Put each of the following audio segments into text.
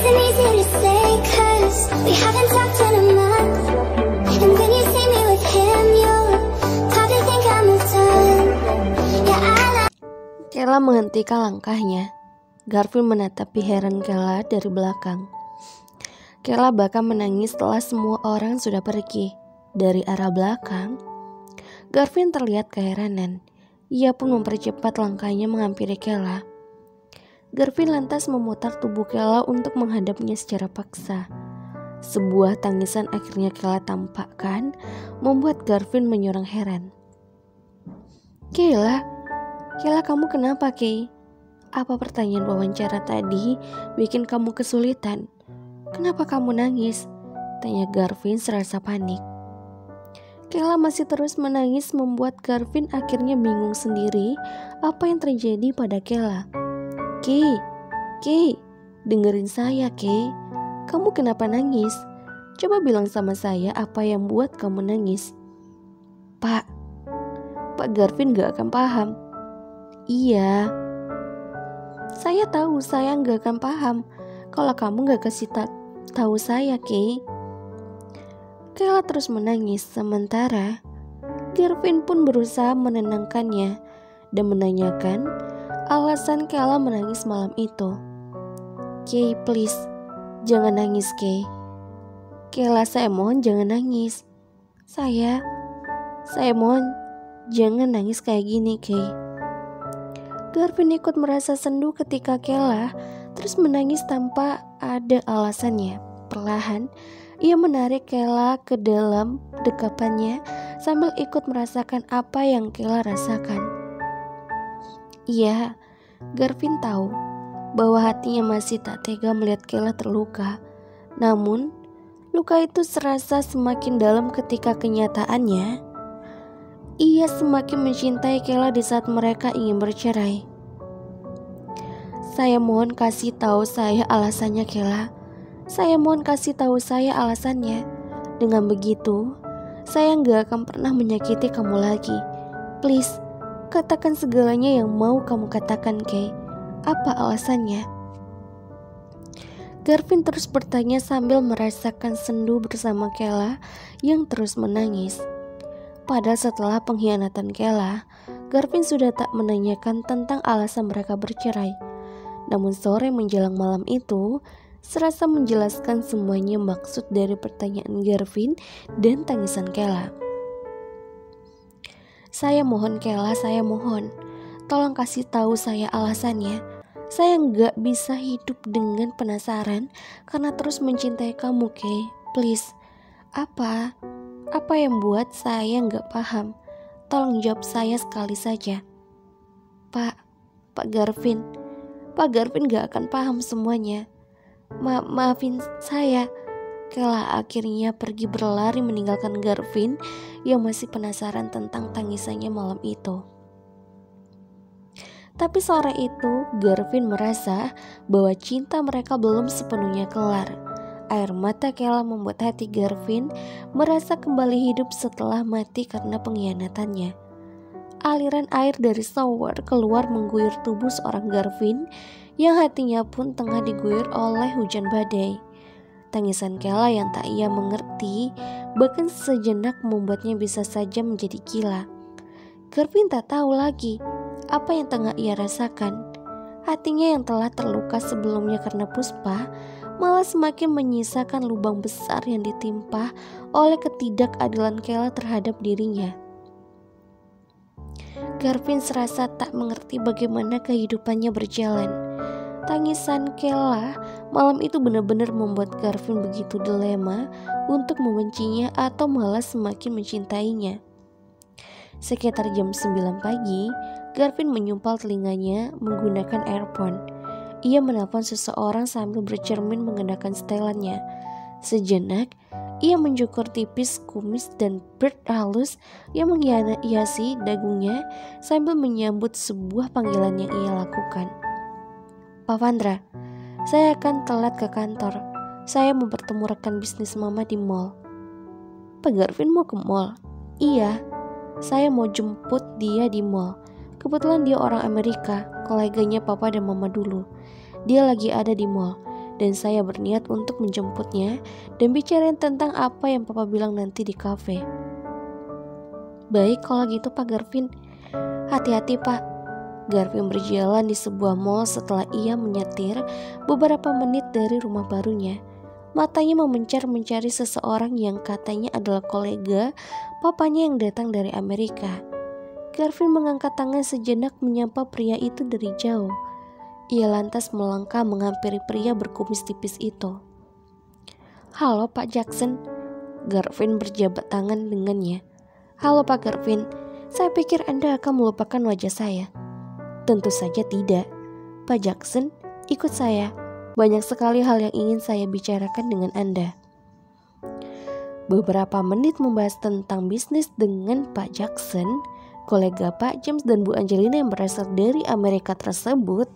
isn't easy to say, 'cause we haven't talked in a month. And when you see me with him, you'll probably think I moved on. Yeah, I like. Kayla menghentikan langkahnya. Garfield menatapi heran Kayla dari belakang. Kayla bahkan menangis setelah semua orang sudah pergi. Dari arah belakang, Garfield terlihat keheranan. Ia pun mempercepat langkahnya menghampiri Kayla. Garfield lantas memutar tubuh Kayla untuk menghadapnya secara paksa. Sebuah tangisan akhirnya Kayla tampakkan, membuat Garfield menyorong heran. Kayla, kamu kenapa, Kay? Apa pertanyaan wawancara tadi bikin kamu kesulitan? Kenapa kamu nangis? Tanya Garfield serasa panik. Kayla masih terus menangis membuat Garfield akhirnya bingung sendiri apa yang terjadi pada Kayla. Kay, dengerin saya, Kay. Kamu kenapa nangis? Coba bilang sama saya apa yang buat kamu nangis. Pak Garfield gak akan paham. Iya, saya tahu saya gak akan paham kalau kamu gak kasih tahu saya, Kay. Kayla terus menangis, sementara Garfield pun berusaha menenangkannya dan menanyakan alasan Kayla menangis malam itu. Kay, please, jangan nangis, Kay. Kayla, saya mohon jangan nangis. Saya mohon jangan nangis kayak gini, Kay. Garfield ikut merasa sendu ketika Kayla terus menangis tanpa ada alasannya. Perlahan, ia menarik Kayla ke dalam dekapannya sambil ikut merasakan apa yang Kayla rasakan. Iya, Garfield tahu bahwa hatinya masih tak tega melihat Kayla terluka. Namun, luka itu serasa semakin dalam ketika kenyataannya ia semakin mencintai Kayla di saat mereka ingin bercerai. Saya mohon kasih tahu saya alasannya, Kayla. Saya mohon kasih tahu saya alasannya. Dengan begitu, saya gak akan pernah menyakiti kamu lagi. Please, katakan segalanya yang mau kamu katakan, Kay. Apa alasannya? Garfield terus bertanya sambil merasakan sendu bersama Kayla yang terus menangis. Padahal setelah pengkhianatan Kayla, Garfield sudah tak menanyakan tentang alasan mereka bercerai. Namun sore menjelang malam itu, serasa menjelaskan semuanya maksud dari pertanyaan Garfield dan tangisan Kayla. Saya mohon, Kayla, saya mohon. Tolong kasih tahu saya alasannya. Saya nggak bisa hidup dengan penasaran karena terus mencintai kamu, Kay. Please, apa yang buat saya nggak paham? Tolong jawab saya sekali saja. Pak Garfield nggak akan paham semuanya. Maafin saya. Kayla akhirnya pergi berlari meninggalkan Garfield yang masih penasaran tentang tangisannya malam itu. Tapi sore itu Garfield merasa bahwa cinta mereka belum sepenuhnya kelar. Air mata Kayla membuat hati Garfield merasa kembali hidup setelah mati karena pengkhianatannya. Aliran air dari shower keluar mengguyur tubuh seorang Garfield yang hatinya pun tengah diguyur oleh hujan badai. Tangisan Kayla yang tak ia mengerti bahkan sejenak membuatnya bisa saja menjadi gila. Garfield tak tahu lagi apa yang tengah ia rasakan. Hatinya yang telah terluka sebelumnya karena Puspa malah semakin menyisakan lubang besar yang ditimpa oleh ketidakadilan Kayla terhadap dirinya. Garfield serasa tak mengerti bagaimana kehidupannya berjalan. Tangisan Kayla malam itu benar-benar membuat Garfield begitu dilema untuk membencinya atau malah semakin mencintainya. Sekitar jam 9 pagi, Garfield menyumpal telinganya menggunakan earphone. Ia menelpon seseorang sambil bercermin mengenakan setelannya. Sejenak, ia mencukur tipis kumis dan beard halus yang menghiasi dagunya sambil menyambut sebuah panggilan yang ia lakukan. Pak Vandra, saya akan telat ke kantor. Saya mau bertemu rekan bisnis mama di mall. Pak Garfield mau ke mall? Iya, saya mau jemput dia di mall. Kebetulan dia orang Amerika, koleganya papa dan mama dulu. Dia lagi ada di mall dan saya berniat untuk menjemputnya dan bicarain tentang apa yang papa bilang nanti di kafe. Baik kalau gitu Pak Garvin. Hati-hati Pak. Garvin berjalan di sebuah mall setelah ia menyetir beberapa menit dari rumah barunya. Matanya memencar mencari seseorang yang katanya adalah kolega papanya yang datang dari Amerika. Garvin mengangkat tangan sejenak menyapa pria itu dari jauh. Ia lantas melangkah menghampiri pria berkumis tipis itu. Halo Pak Jackson. Garvin berjabat tangan dengannya. Halo Pak Garvin, saya pikir Anda akan melupakan wajah saya. Tentu saja tidak. Pak Jackson, ikut saya. Banyak sekali hal yang ingin saya bicarakan dengan Anda. Beberapa menit membahas tentang bisnis dengan Pak Jackson, kolega Pak James dan Bu Angelina yang berasal dari Amerika tersebut.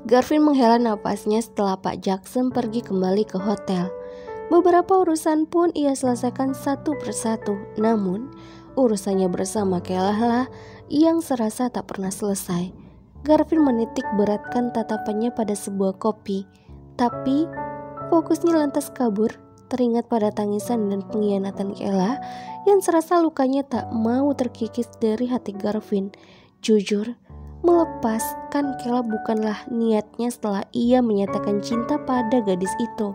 Garvin menghela napasnya setelah Pak Jackson pergi kembali ke hotel. Beberapa urusan pun ia selesaikan satu persatu, namun urusannya bersama Kayla lah yang serasa tak pernah selesai. Garvin menitik beratkan tatapannya pada sebuah kopi, tapi fokusnya lantas kabur, teringat pada tangisan dan pengkhianatan Kayla yang serasa lukanya tak mau terkikis dari hati Garvin. Jujur, melepaskan Kayla bukanlah niatnya setelah ia menyatakan cinta pada gadis itu.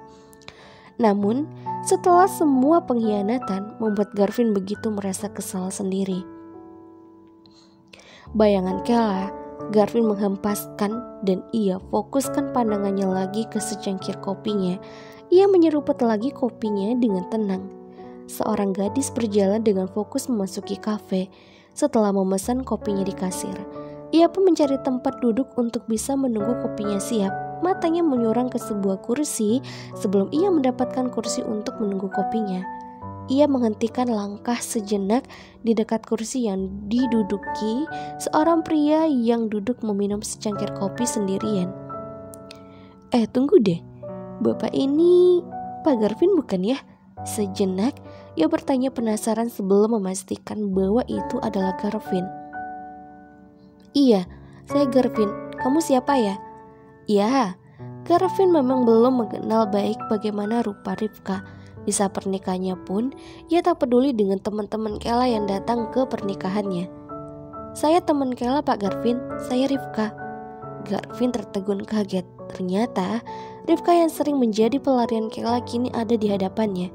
Namun, setelah semua pengkhianatan membuat Garvin begitu merasa kesal sendiri. Bayangan Kayla, Garvin menghempaskan dan ia fokuskan pandangannya lagi ke secangkir kopinya. Ia menyeruput lagi kopinya dengan tenang. Seorang gadis berjalan dengan fokus memasuki kafe. Setelah memesan kopinya di kasir, ia pun mencari tempat duduk untuk bisa menunggu kopinya siap. Matanya menyurang ke sebuah kursi sebelum ia mendapatkan kursi untuk menunggu kopinya. Ia menghentikan langkah sejenak di dekat kursi yang diduduki seorang pria yang duduk meminum secangkir kopi sendirian. Tunggu deh, Bapak ini Pak Garvin bukan ya? Sejenak ia bertanya penasaran sebelum memastikan bahwa itu adalah Garvin. Iya, saya Garvin. Kamu siapa ya? Ya, Garvin memang belum mengenal baik bagaimana rupa Rivka. Di saat pernikahannya pun, ia tak peduli dengan teman-teman Kayla yang datang ke pernikahannya. Saya teman Kayla Pak Garvin, saya Rivka. Garvin tertegun kaget. Ternyata Rivka yang sering menjadi pelarian Kayla kini ada di hadapannya.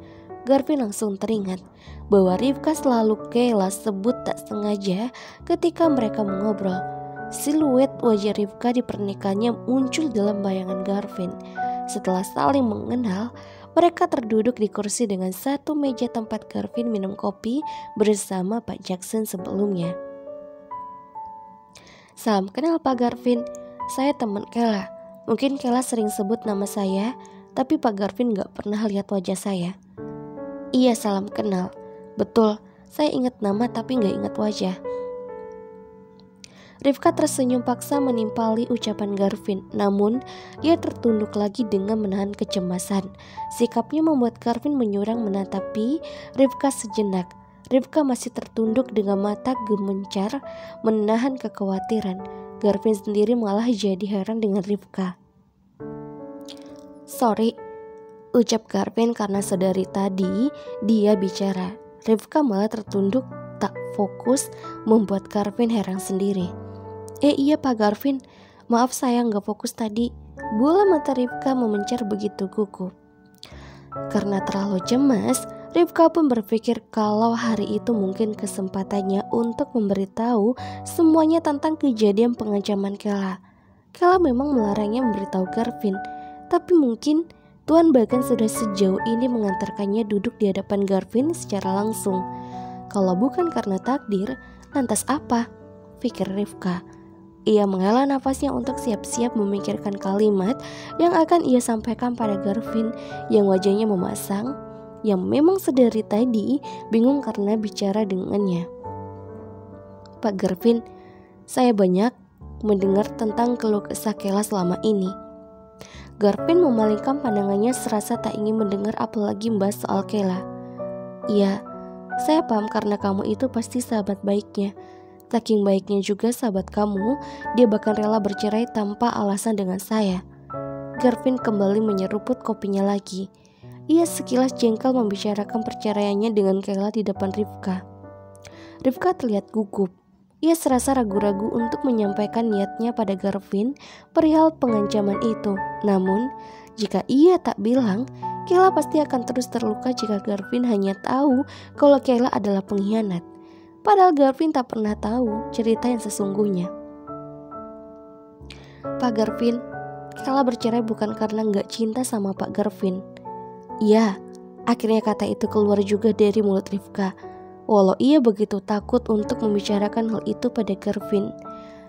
Garvin langsung teringat bahwa Rivka selalu Kayla sebut tak sengaja ketika mereka mengobrol. Siluet wajah Rivka di pernikahannya muncul dalam bayangan Garvin. Setelah saling mengenal, mereka terduduk di kursi dengan satu meja tempat Garvin minum kopi bersama Pak Jackson sebelumnya. Salam kenal Pak Garvin, saya teman Kayla. Mungkin Kayla sering sebut nama saya, tapi Pak Garvin gak pernah lihat wajah saya. Iya, salam kenal. Betul, saya ingat nama tapi gak ingat wajah. Rivka tersenyum paksa menimpali ucapan Garvin, namun ia tertunduk lagi dengan menahan kecemasan. Sikapnya membuat Garvin menyurang menatapi Rivka sejenak. Rivka masih tertunduk dengan mata gemencar menahan kekhawatiran. Garvin sendiri malah jadi heran dengan Rivka. Sorry, ucap Garvin karena sedari tadi dia bicara. Rivka malah tertunduk tak fokus membuat Garvin heran sendiri. Iya Pak Garvin, maaf saya gak fokus tadi. Bola mata Rivka memencar begitu gugup. Karena terlalu cemas, Rivka pun berpikir kalau hari itu mungkin kesempatannya untuk memberitahu semuanya tentang kejadian pengancaman Kayla. Kayla memang melarangnya memberitahu Garvin, tapi mungkin Tuhan bahkan sudah sejauh ini mengantarkannya duduk di hadapan Garvin secara langsung. Kalau bukan karena takdir, lantas apa? Pikir Rivka. Ia menghela nafasnya untuk siap-siap memikirkan kalimat yang akan ia sampaikan pada Garvin yang wajahnya memasang, yang memang sedari tadi bingung karena bicara dengannya. Pak Garvin, saya banyak mendengar tentang keluh kesah Kayla selama ini. Garvin memalingkan pandangannya serasa tak ingin mendengar apalagi membahas soal Kayla. Iya, saya paham karena kamu itu pasti sahabat baiknya. Saking baiknya juga sahabat kamu, dia bahkan rela bercerai tanpa alasan dengan saya. Garvin kembali menyeruput kopinya lagi. Ia sekilas jengkel membicarakan perceraiannya dengan Kayla di depan Rifka. Rifka terlihat gugup. Ia serasa ragu-ragu untuk menyampaikan niatnya pada Garvin perihal pengancaman itu. Namun, jika ia tak bilang, Kayla pasti akan terus terluka jika Garvin hanya tahu kalau Kayla adalah pengkhianat. Padahal Garvin tak pernah tahu cerita yang sesungguhnya. Pak Garvin, Kayla bercerai bukan karena gak cinta sama Pak Garvin. Iya, akhirnya kata itu keluar juga dari mulut Rifka. Walau ia begitu takut untuk membicarakan hal itu pada Garvin.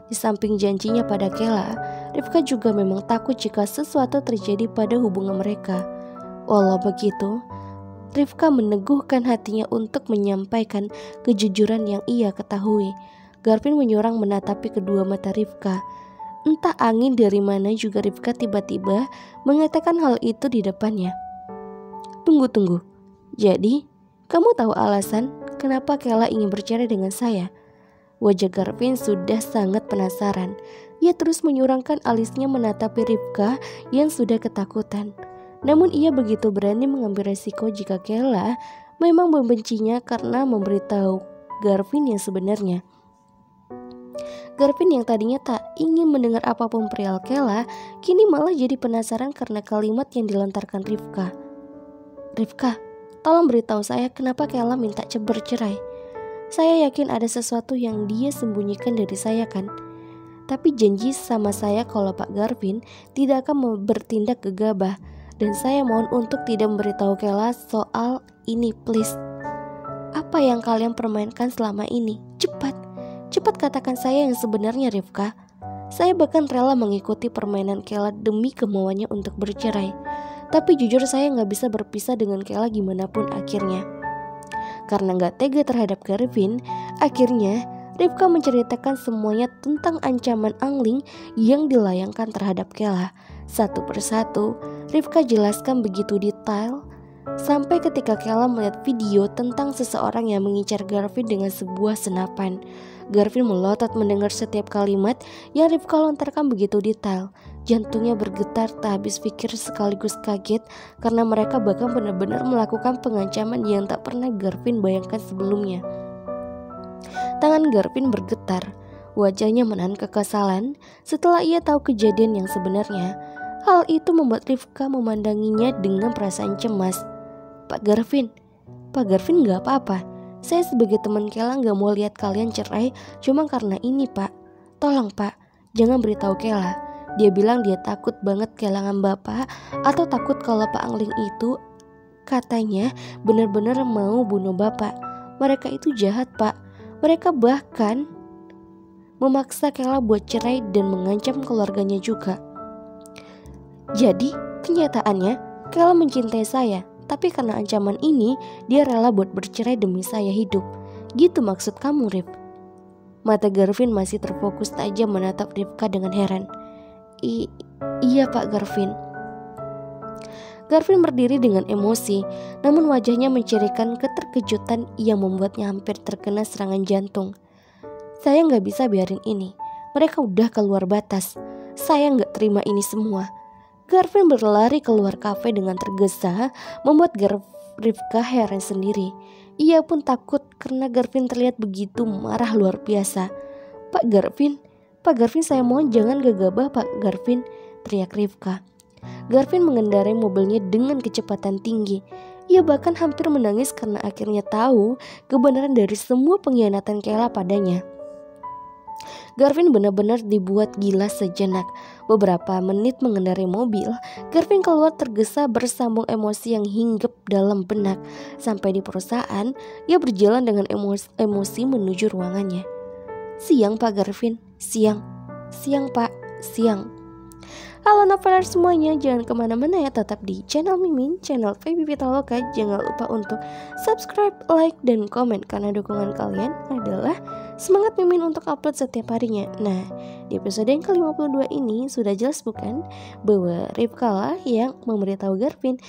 Di samping janjinya pada Kayla, Rifka juga memang takut jika sesuatu terjadi pada hubungan mereka. Walau begitu, Rifka meneguhkan hatinya untuk menyampaikan kejujuran yang ia ketahui. Garvin menyorang menatapi kedua mata Rifka. Entah angin dari mana juga Rifka tiba-tiba mengatakan hal itu di depannya. Tunggu. Jadi, kamu tahu alasan kenapa Kayla ingin bercerai dengan saya? Wajah Garvin sudah sangat penasaran. Ia terus menyurangkan alisnya menatapi Rifka yang sudah ketakutan. Namun ia begitu berani mengambil resiko jika Kayla memang membencinya karena memberitahu Garvin yang sebenarnya. Garvin yang tadinya tak ingin mendengar apapun perihal Kayla, kini malah jadi penasaran karena kalimat yang dilontarkan Rifka. Rifka, tolong beritahu saya kenapa Kayla minta bercerai. Saya yakin ada sesuatu yang dia sembunyikan dari saya kan. Tapi janji sama saya kalau Pak Garvin tidak akan bertindak gegabah. Dan saya mohon untuk tidak memberitahu Kayla soal ini please. Apa yang kalian permainkan selama ini? Cepat katakan saya yang sebenarnya Rifka. Saya bahkan rela mengikuti permainan Kayla demi kemauannya untuk bercerai. Tapi jujur saya gak bisa berpisah dengan Kayla gimana pun akhirnya. Karena gak tega terhadap Garvin, akhirnya Rifka menceritakan semuanya tentang ancaman angling yang dilayangkan terhadap Kayla. Satu persatu, Rifka jelaskan begitu detail, sampai ketika Kayla melihat video tentang seseorang yang mengincar Garvin dengan sebuah senapan. Garvin melotot mendengar setiap kalimat yang Rifka lontarkan begitu detail. Jantungnya bergetar tak habis pikir sekaligus kaget karena mereka bahkan benar-benar melakukan pengancaman yang tak pernah Garvin bayangkan sebelumnya. Tangan Garvin bergetar, wajahnya menahan kekesalan setelah ia tahu kejadian yang sebenarnya. Hal itu membuat Rifka memandanginya dengan perasaan cemas. Pak Garvin gak apa-apa. Saya sebagai teman Kayla gak mau lihat kalian cerai cuma karena ini Pak. Tolong Pak, jangan beritahu Kayla. Dia bilang dia takut banget kehilangan bapak atau takut kalau Pak Angling itu katanya benar-benar mau bunuh bapak. Mereka itu jahat Pak. Mereka bahkan memaksa Kayla buat cerai dan mengancam keluarganya juga. Jadi kenyataannya Kayla mencintai saya, tapi karena ancaman ini dia rela buat bercerai demi saya hidup. Gitu maksud kamu Rif? Mata Garvin masih terfokus tajam menatap Rifka dengan heran. Iya Pak Garvin. Garvin berdiri dengan emosi, namun wajahnya mencirikan keterkejutan yang membuatnya hampir terkena serangan jantung. Saya gak bisa biarin ini. Mereka udah keluar batas. Saya gak terima ini semua. Garvin berlari keluar kafe dengan tergesa, membuat Rifka heran sendiri. Ia pun takut karena Garvin terlihat begitu marah luar biasa. Pak Garvin saya mohon jangan gegabah Pak Garvin, teriak Rifka. Garvin mengendarai mobilnya dengan kecepatan tinggi. Ia bahkan hampir menangis karena akhirnya tahu kebenaran dari semua pengkhianatan Kayla padanya. Garvin benar-benar dibuat gila sejenak. Beberapa menit mengendarai mobil, Garvin keluar tergesa bersambung emosi yang hinggap dalam benak. Sampai di perusahaan, ia berjalan dengan emosi menuju ruangannya. Siang Pak Garvin, siang Pak, siang. Halo novelers semuanya, jangan kemana-mana ya, tetap di channel Mimin, channel Feby Pitaloka. Jangan lupa untuk subscribe, like, dan komen karena dukungan kalian adalah semangat Mimin untuk upload setiap harinya. Nah, di episode yang ke-52 ini sudah jelas bukan bahwa Rifka lah yang memberitahu Garvin